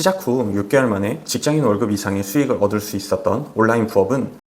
시작 후 6개월 만에 직장인 월급 이상의 수익을 얻을 수 있었던 온라인 부업은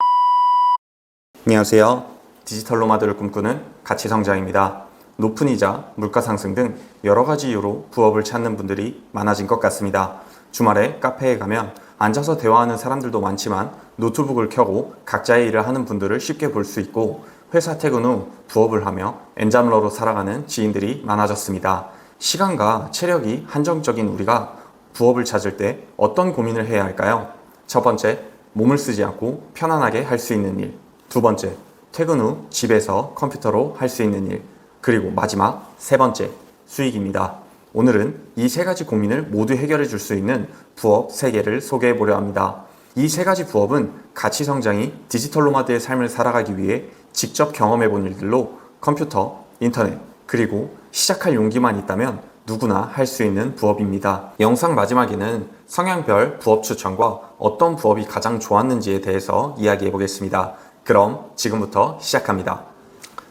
안녕하세요. 디지털 노마드를 꿈꾸는 가치성장입니다. 높은 이자, 물가 상승 등 여러 가지 이유로 부업을 찾는 분들이 많아진 것 같습니다. 주말에 카페에 가면 앉아서 대화하는 사람들도 많지만 노트북을 켜고 각자의 일을 하는 분들을 쉽게 볼 수 있고 회사 퇴근 후 부업을 하며 엔잡러로 살아가는 지인들이 많아졌습니다. 시간과 체력이 한정적인 우리가 부업을 찾을 때 어떤 고민을 해야 할까요? 첫 번째, 몸을 쓰지 않고 편안하게 할 수 있는 일. 두 번째, 퇴근 후 집에서 컴퓨터로 할 수 있는 일. 그리고 마지막 세 번째, 수익입니다. 오늘은 이 세 가지 고민을 모두 해결해 줄 수 있는 부업 3개를 소개해 보려 합니다. 이 세 가지 부업은 가치 성장이 디지털 노마드의 삶을 살아가기 위해 직접 경험해 본 일들로 컴퓨터, 인터넷, 그리고 시작할 용기만 있다면 누구나 할 수 있는 부업입니다. 영상 마지막에는 성향별 부업 추천과 어떤 부업이 가장 좋았는지에 대해서 이야기해 보겠습니다. 그럼 지금부터 시작합니다.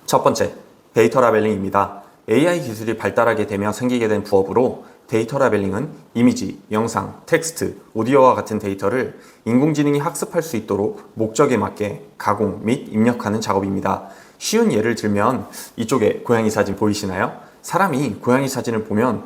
첫 번째, 데이터 라벨링입니다. AI 기술이 발달하게 되며 생기게 된 부업으로 데이터 라벨링은 이미지, 영상, 텍스트, 오디오와 같은 데이터를 인공지능이 학습할 수 있도록 목적에 맞게 가공 및 입력하는 작업입니다. 쉬운 예를 들면 이쪽에 고양이 사진 보이시나요? 사람이 고양이 사진을 보면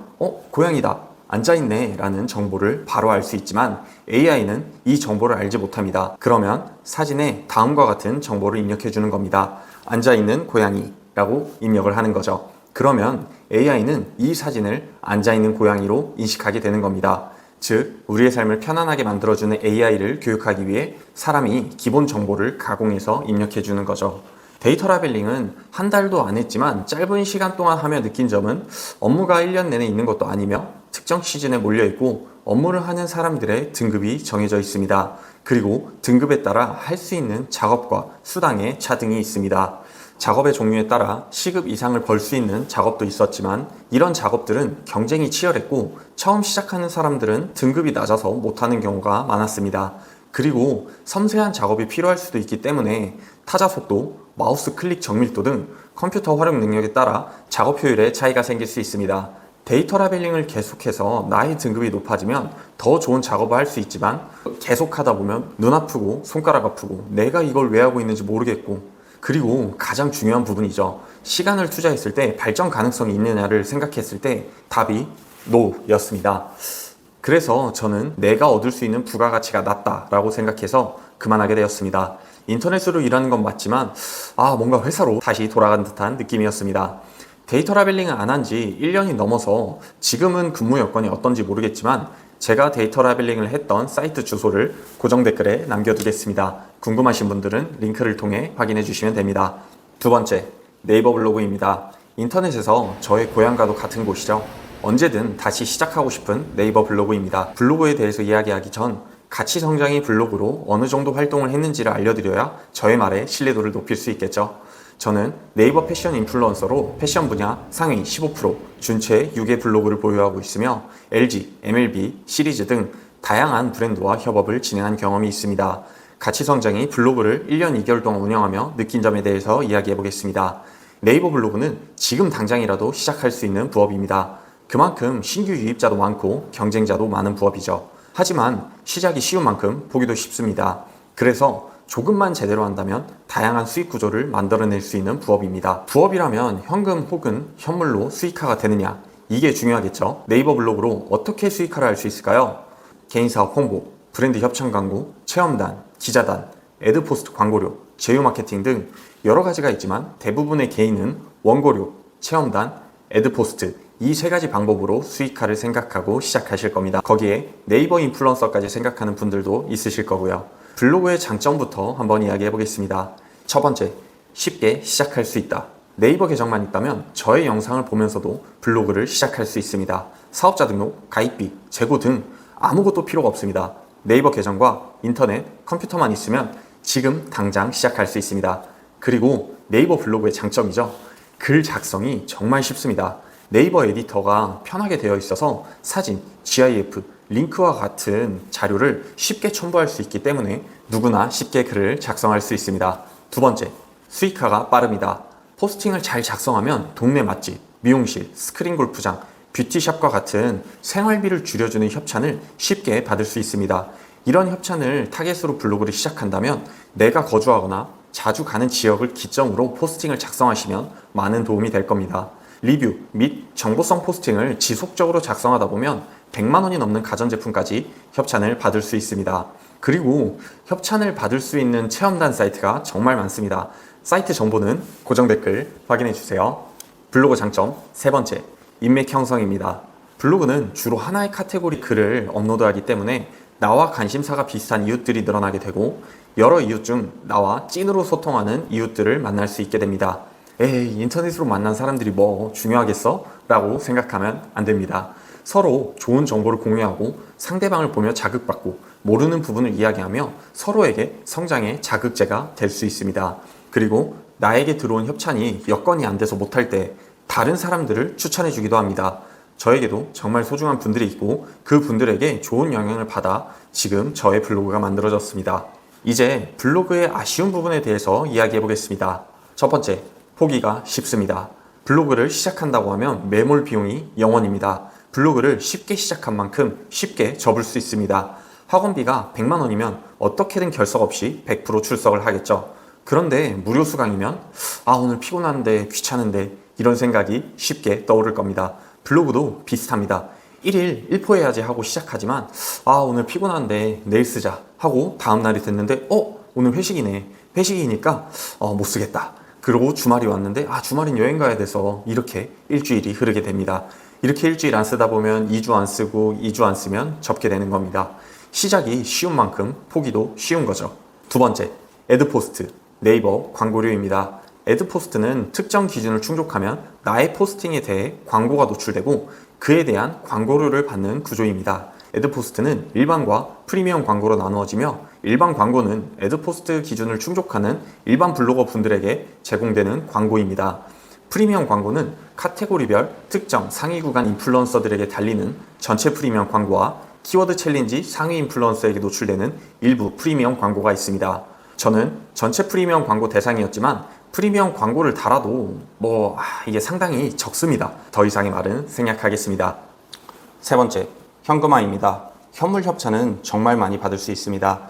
고양이다, 앉아있네 라는 정보를 바로 알 수 있지만 AI는 이 정보를 알지 못합니다. 그러면 사진에 다음과 같은 정보를 입력해 주는 겁니다. 앉아있는 고양이 라고 입력을 하는 거죠. 그러면 AI는 이 사진을 앉아있는 고양이로 인식하게 되는 겁니다. 즉, 우리의 삶을 편안하게 만들어주는 AI를 교육하기 위해 사람이 기본 정보를 가공해서 입력해 주는 거죠. 데이터 라벨링은 한 달도 안 했지만 짧은 시간 동안 하며 느낀 점은 업무가 1년 내내 있는 것도 아니며 특정 시즌에 몰려있고 업무를 하는 사람들의 등급이 정해져 있습니다. 그리고 등급에 따라 할 수 있는 작업과 수당의 차등이 있습니다. 작업의 종류에 따라 시급 이상을 벌 수 있는 작업도 있었지만 이런 작업들은 경쟁이 치열했고 처음 시작하는 사람들은 등급이 낮아서 못하는 경우가 많았습니다. 그리고 섬세한 작업이 필요할 수도 있기 때문에 타자 속도, 마우스 클릭 정밀도 등 컴퓨터 활용 능력에 따라 작업 효율에 차이가 생길 수 있습니다. 데이터 라벨링을 계속해서 나의 등급이 높아지면 더 좋은 작업을 할 수 있지만 계속하다 보면 눈 아프고 손가락 아프고 내가 이걸 왜 하고 있는지 모르겠고, 그리고 가장 중요한 부분이죠. 시간을 투자했을 때 발전 가능성이 있느냐를 생각했을 때 답이 NO였습니다. 그래서 저는 내가 얻을 수 있는 부가가치가 낮다라고 생각해서 그만하게 되었습니다. 인터넷으로 일하는 건 맞지만 뭔가 회사로 다시 돌아간 듯한 느낌이었습니다. 데이터 라벨링을 안 한 지 1년이 넘어서 지금은 근무 여건이 어떤지 모르겠지만 제가 데이터 라벨링을 했던 사이트 주소를 고정 댓글에 남겨두겠습니다. 궁금하신 분들은 링크를 통해 확인해 주시면 됩니다. 두 번째, 네이버 블로그입니다. 인터넷에서 저의 고향과도 같은 곳이죠. 언제든 다시 시작하고 싶은 네이버 블로그입니다. 블로그에 대해서 이야기하기 전 가치 성장이 블로그로 어느 정도 활동을 했는지를 알려드려야 저의 말에 신뢰도를 높일 수 있겠죠. 저는 네이버 패션 인플루언서로 패션 분야 상위 15%, 준체 6의 블로그를 보유하고 있으며 LG, MLB, 시리즈 등 다양한 브랜드와 협업을 진행한 경험이 있습니다. 가치 성장이 블로그를 1년 2개월 동안 운영하며 느낀 점에 대해서 이야기해 보겠습니다. 네이버 블로그는 지금 당장이라도 시작할 수 있는 부업입니다. 그만큼 신규 유입자도 많고 경쟁자도 많은 부업이죠. 하지만 시작이 쉬운 만큼 보기도 쉽습니다. 그래서 조금만 제대로 한다면 다양한 수익 구조를 만들어낼 수 있는 부업입니다. 부업이라면 현금 혹은 현물로 수익화가 되느냐, 이게 중요하겠죠. 네이버 블로그로 어떻게 수익화를 할 수 있을까요? 개인사업 홍보, 브랜드 협찬 광고, 체험단, 기자단, 애드포스트 광고료, 제휴 마케팅 등 여러 가지가 있지만 대부분의 개인은 원고료, 체험단, 애드포스트 이 세 가지 방법으로 수익화를 생각하고 시작하실 겁니다. 거기에 네이버 인플루언서까지 생각하는 분들도 있으실 거고요. 블로그의 장점부터 한번 이야기해 보겠습니다. 첫 번째, 쉽게 시작할 수 있다. 네이버 계정만 있다면 저의 영상을 보면서도 블로그를 시작할 수 있습니다. 사업자 등록, 가입비, 재고 등 아무것도 필요가 없습니다. 네이버 계정과 인터넷, 컴퓨터만 있으면 지금 당장 시작할 수 있습니다. 그리고 네이버 블로그의 장점이죠. 글 작성이 정말 쉽습니다. 네이버 에디터가 편하게 되어 있어서 사진, GIF, 링크와 같은 자료를 쉽게 첨부할 수 있기 때문에 누구나 쉽게 글을 작성할 수 있습니다. 두 번째, 수익화가 빠릅니다. 포스팅을 잘 작성하면 동네 맛집, 미용실, 스크린 골프장, 뷰티샵과 같은 생활비를 줄여주는 협찬을 쉽게 받을 수 있습니다. 이런 협찬을 타겟으로 블로그를 시작한다면 내가 거주하거나 자주 가는 지역을 기점으로 포스팅을 작성하시면 많은 도움이 될 겁니다. 리뷰 및 정보성 포스팅을 지속적으로 작성하다 보면 100만 원이 넘는 가전제품까지 협찬을 받을 수 있습니다. 그리고 협찬을 받을 수 있는 체험단 사이트가 정말 많습니다. 사이트 정보는 고정 댓글 확인해 주세요. 블로그 장점 세 번째, 인맥 형성입니다. 블로그는 주로 하나의 카테고리 글을 업로드하기 때문에 나와 관심사가 비슷한 이웃들이 늘어나게 되고 여러 이웃 중 나와 찐으로 소통하는 이웃들을 만날 수 있게 됩니다. 에이, 인터넷으로 만난 사람들이 뭐 중요하겠어? 라고 생각하면 안 됩니다. 서로 좋은 정보를 공유하고 상대방을 보며 자극받고 모르는 부분을 이야기하며 서로에게 성장의 자극제가 될 수 있습니다. 그리고 나에게 들어온 협찬이 여건이 안 돼서 못할 때 다른 사람들을 추천해 주기도 합니다. 저에게도 정말 소중한 분들이 있고 그 분들에게 좋은 영향을 받아 지금 저의 블로그가 만들어졌습니다. 이제 블로그의 아쉬운 부분에 대해서 이야기해 보겠습니다. 첫 번째, 포기가 쉽습니다. 블로그를 시작한다고 하면 매몰 비용이 0원입니다. 블로그를 쉽게 시작한 만큼 쉽게 접을 수 있습니다. 학원비가 100만 원이면 어떻게든 결석 없이 100% 출석을 하겠죠. 그런데 무료 수강이면 오늘 피곤한데 귀찮은데 이런 생각이 쉽게 떠오를 겁니다. 블로그도 비슷합니다. 1일 1포 해야지 하고 시작하지만 오늘 피곤한데 내일 쓰자 하고 다음날이 됐는데 오늘 회식이네. 회식이니까 못 쓰겠다. 그리고 주말이 왔는데 주말엔 여행 가야 돼서 이렇게 일주일이 흐르게 됩니다. 이렇게 일주일 안 쓰다 보면 2주 안 쓰고 2주 안 쓰면 접게 되는 겁니다. 시작이 쉬운 만큼 포기도 쉬운 거죠. 두 번째, 애드포스트, 네이버 광고료입니다. 애드포스트는 특정 기준을 충족하면 나의 포스팅에 대해 광고가 노출되고 그에 대한 광고료를 받는 구조입니다. 애드포스트는 일반과 프리미엄 광고로 나누어지며 일반 광고는 애드포스트 기준을 충족하는 일반 블로거 분들에게 제공되는 광고입니다. 프리미엄 광고는 카테고리별 특정 상위 구간 인플루언서들에게 달리는 전체 프리미엄 광고와 키워드 챌린지 상위 인플루언서에게 노출되는 일부 프리미엄 광고가 있습니다. 저는 전체 프리미엄 광고 대상이었지만 프리미엄 광고를 달아도 이게 상당히 적습니다. 더 이상의 말은 생략하겠습니다. 세 번째, 현금화입니다. 현물 협찬은 정말 많이 받을 수 있습니다.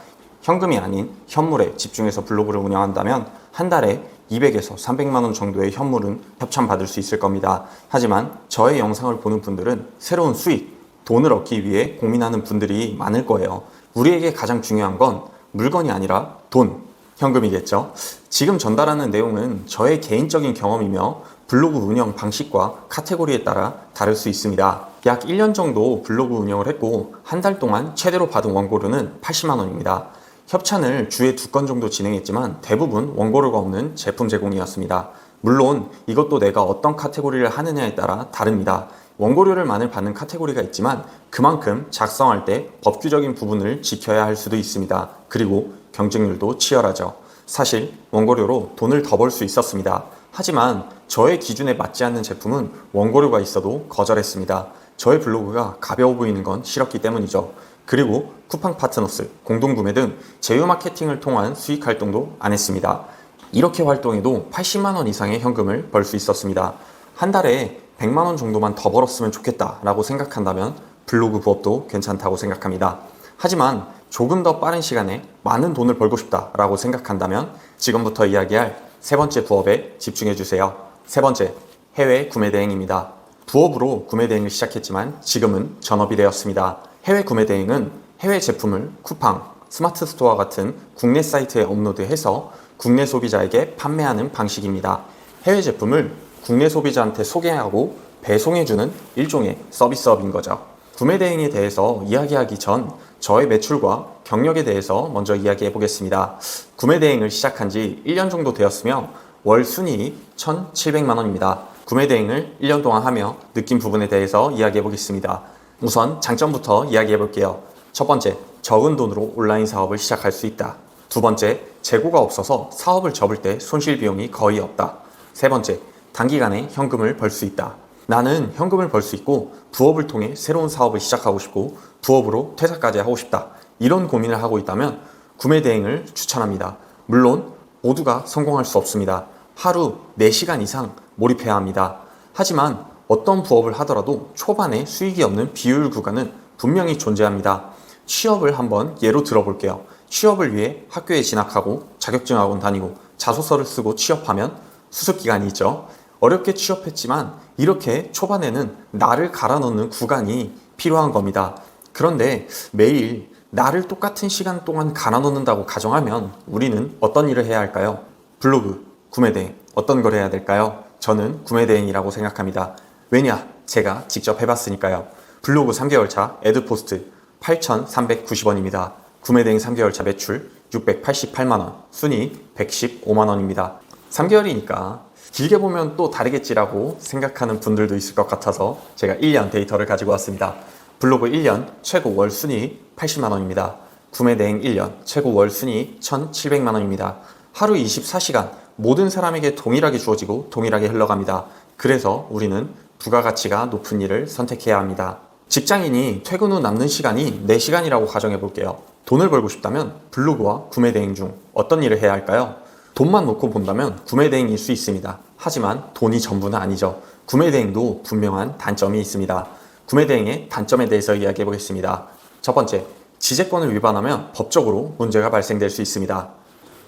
현금이 아닌 현물에 집중해서 블로그를 운영한다면 한 달에 200에서 300만 원 정도의 현물은 협찬 받을 수 있을 겁니다. 하지만 저의 영상을 보는 분들은 새로운 수익, 돈을 얻기 위해 고민하는 분들이 많을 거예요. 우리에게 가장 중요한 건 물건이 아니라 돈, 현금이겠죠. 지금 전달하는 내용은 저의 개인적인 경험이며 블로그 운영 방식과 카테고리에 따라 다를 수 있습니다. 약 1년 정도 블로그 운영을 했고 한 달 동안 최대로 받은 원고료는 80만 원입니다. 협찬을 주에 2건 정도 진행했지만 대부분 원고료가 없는 제품 제공이었습니다. 물론 이것도 내가 어떤 카테고리를 하느냐에 따라 다릅니다. 원고료를 많이 받는 카테고리가 있지만 그만큼 작성할 때 법규적인 부분을 지켜야 할 수도 있습니다. 그리고 경쟁률도 치열하죠. 사실 원고료로 돈을 더 벌 수 있었습니다. 하지만 저의 기준에 맞지 않는 제품은 원고료가 있어도 거절했습니다. 저의 블로그가 가벼워 보이는 건 싫었기 때문이죠. 그리고 쿠팡 파트너스, 공동구매 등 제휴 마케팅을 통한 수익 활동도 안 했습니다. 이렇게 활동해도 80만 원 이상의 현금을 벌 수 있었습니다. 한 달에 100만 원 정도만 더 벌었으면 좋겠다라고 생각한다면 블로그 부업도 괜찮다고 생각합니다. 하지만 조금 더 빠른 시간에 많은 돈을 벌고 싶다라고 생각한다면 지금부터 이야기할 세 번째 부업에 집중해 주세요. 세 번째, 해외 구매 대행입니다. 부업으로 구매 대행을 시작했지만 지금은 전업이 되었습니다. 해외 구매 대행은 해외 제품을 쿠팡, 스마트 스토어 같은 국내 사이트에 업로드해서 국내 소비자에게 판매하는 방식입니다. 해외 제품을 국내 소비자한테 소개하고 배송해주는 일종의 서비스업인 거죠. 구매 대행에 대해서 이야기하기 전 저의 매출과 경력에 대해서 먼저 이야기해 보겠습니다. 구매 대행을 시작한 지 1년 정도 되었으며 월 순이익 1,700만 원입니다. 구매 대행을 1년 동안 하며 느낀 부분에 대해서 이야기해 보겠습니다. 우선 장점부터 이야기해 볼게요. 첫 번째, 적은 돈으로 온라인 사업을 시작할 수 있다. 두 번째, 재고가 없어서 사업을 접을 때 손실 비용이 거의 없다. 세 번째, 단기간에 현금을 벌 수 있다. 나는 현금을 벌 수 있고 부업을 통해 새로운 사업을 시작하고 싶고 부업으로 퇴사까지 하고 싶다. 이런 고민을 하고 있다면 구매 대행을 추천합니다. 물론 모두가 성공할 수 없습니다. 하루 4시간 이상 몰입해야 합니다. 하지만 어떤 부업을 하더라도 초반에 수익이 없는 비효율 구간은 분명히 존재합니다. 취업을 한번 예로 들어볼게요. 취업을 위해 학교에 진학하고 자격증학원 다니고 자소서를 쓰고 취업하면 수습기간이 있죠. 어렵게 취업했지만 이렇게 초반에는 나를 갈아 넣는 구간이 필요한 겁니다. 그런데 매일 나를 똑같은 시간 동안 갈아 넣는다고 가정하면 우리는 어떤 일을 해야 할까요? 블로그, 구매대행, 어떤 걸 해야 될까요? 저는 구매대행이라고 생각합니다. 왜냐? 제가 직접 해봤으니까요. 블로그 3개월 차 애드포스트 8,390원입니다. 구매대행 3개월 차 매출 688만원, 순이익 115만원입니다. 3개월이니까 길게 보면 또 다르겠지라고 생각하는 분들도 있을 것 같아서 제가 1년 데이터를 가지고 왔습니다. 블로그 1년 최고 월 순이익 80만원입니다. 구매대행 1년 최고 월 순이익 1,700만원입니다. 하루 24시간 모든 사람에게 동일하게 주어지고 동일하게 흘러갑니다. 그래서 우리는 부가가치가 높은 일을 선택해야 합니다. 직장인이 퇴근 후 남는 시간이 4시간이라고 가정해 볼게요. 돈을 벌고 싶다면 블로그와 구매대행 중 어떤 일을 해야 할까요? 돈만 놓고 본다면 구매대행일 수 있습니다. 하지만 돈이 전부는 아니죠. 구매대행도 분명한 단점이 있습니다. 구매대행의 단점에 대해서 이야기해 보겠습니다. 첫 번째, 지재권을 위반하면 법적으로 문제가 발생될 수 있습니다.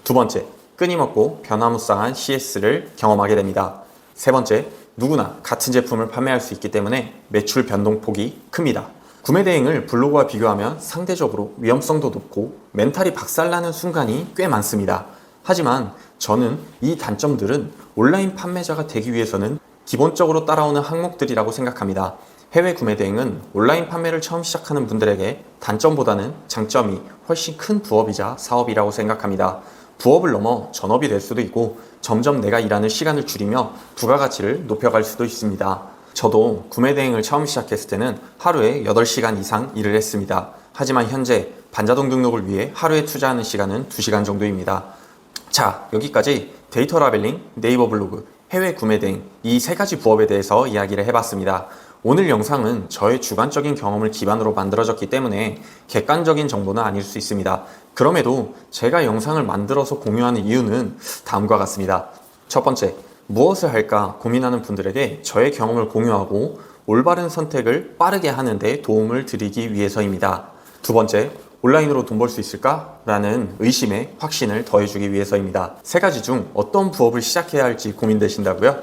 두 번째, 끊임없고 변화무쌍한 CS를 경험하게 됩니다. 세 번째, 누구나 같은 제품을 판매할 수 있기 때문에 매출 변동폭이 큽니다. 구매대행을 블로그와 비교하면 상대적으로 위험성도 높고 멘탈이 박살나는 순간이 꽤 많습니다. 하지만 저는 이 단점들은 온라인 판매자가 되기 위해서는 기본적으로 따라오는 항목들이라고 생각합니다. 해외 구매대행은 온라인 판매를 처음 시작하는 분들에게 단점보다는 장점이 훨씬 큰 부업이자 사업이라고 생각합니다. 부업을 넘어 전업이 될 수도 있고 점점 내가 일하는 시간을 줄이며 부가가치를 높여갈 수도 있습니다. 저도 구매대행을 처음 시작했을 때는 하루에 8시간 이상 일을 했습니다. 하지만 현재 반자동 등록을 위해 하루에 투자하는 시간은 2시간 정도입니다. 자, 여기까지 데이터 라벨링, 네이버 블로그, 해외 구매대행 이 3가지 부업에 대해서 이야기를 해봤습니다. 오늘 영상은 저의 주관적인 경험을 기반으로 만들어졌기 때문에 객관적인 정보는 아닐 수 있습니다. 그럼에도 제가 영상을 만들어서 공유하는 이유는 다음과 같습니다. 첫 번째, 무엇을 할까 고민하는 분들에게 저의 경험을 공유하고 올바른 선택을 빠르게 하는 데 도움을 드리기 위해서입니다. 두 번째, 온라인으로 돈 벌 수 있을까? 라는 의심에 확신을 더해주기 위해서입니다. 3가지 중 어떤 부업을 시작해야 할지 고민되신다고요?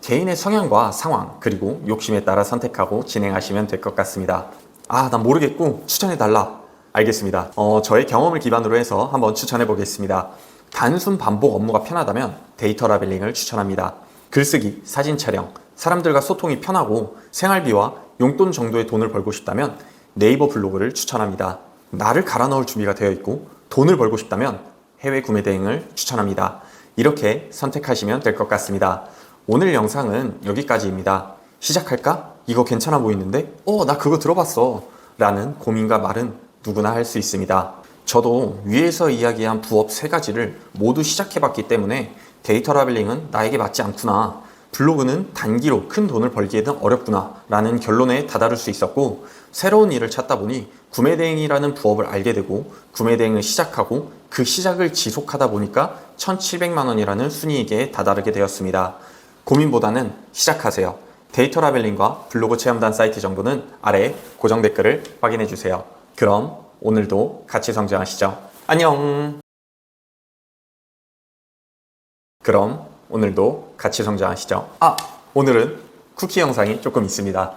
개인의 성향과 상황 그리고 욕심에 따라 선택하고 진행하시면 될 것 같습니다. 난 모르겠고 추천해달라. 알겠습니다. 저의 경험을 기반으로 해서 한번 추천해 보겠습니다. 단순 반복 업무가 편하다면 데이터 라벨링을 추천합니다. 글쓰기, 사진 촬영, 사람들과 소통이 편하고 생활비와 용돈 정도의 돈을 벌고 싶다면 네이버 블로그를 추천합니다. 나를 갈아 넣을 준비가 되어 있고 돈을 벌고 싶다면 해외 구매 대행을 추천합니다. 이렇게 선택하시면 될 것 같습니다. 오늘 영상은 여기까지입니다. 시작할까? 이거 괜찮아 보이는데? 나 그거 들어봤어. 라는 고민과 말은 누구나 할 수 있습니다. 저도 위에서 이야기한 부업 3가지를 모두 시작해봤기 때문에 데이터 라벨링은 나에게 맞지 않구나. 블로그는 단기로 큰 돈을 벌기에는 어렵구나 라는 결론에 다다를 수 있었고 새로운 일을 찾다 보니 구매대행이라는 부업을 알게 되고 구매대행을 시작하고 그 시작을 지속하다 보니까 1,700만 원이라는 순이익에 다다르게 되었습니다. 고민보다는 시작하세요. 데이터 라벨링과 블로그 체험단 사이트 정보는 아래 고정 댓글을 확인해 주세요. 그럼 오늘도 같이 성장하시죠. 안녕! 그럼 오늘도 같이 성장하시죠. 오늘은 쿠키 영상이 조금 있습니다.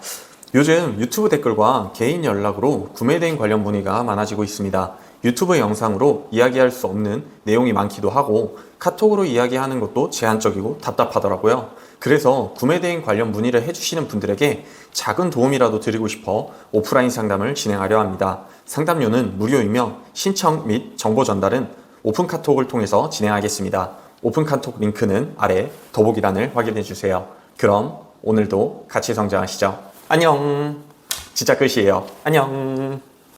요즘 유튜브 댓글과 개인 연락으로 구매대행 관련 문의가 많아지고 있습니다. 유튜브 영상으로 이야기할 수 없는 내용이 많기도 하고 카톡으로 이야기하는 것도 제한적이고 답답하더라고요. 그래서 구매대행 관련 문의를 해주시는 분들에게 작은 도움이라도 드리고 싶어 오프라인 상담을 진행하려 합니다. 상담료는 무료이며 신청 및 정보 전달은 오픈카톡을 통해서 진행하겠습니다. 오픈카톡 링크는 아래 더보기란을 확인해 주세요. 그럼 오늘도 같이 성장하시죠. 안녕. 진짜 끝이에요. 안녕.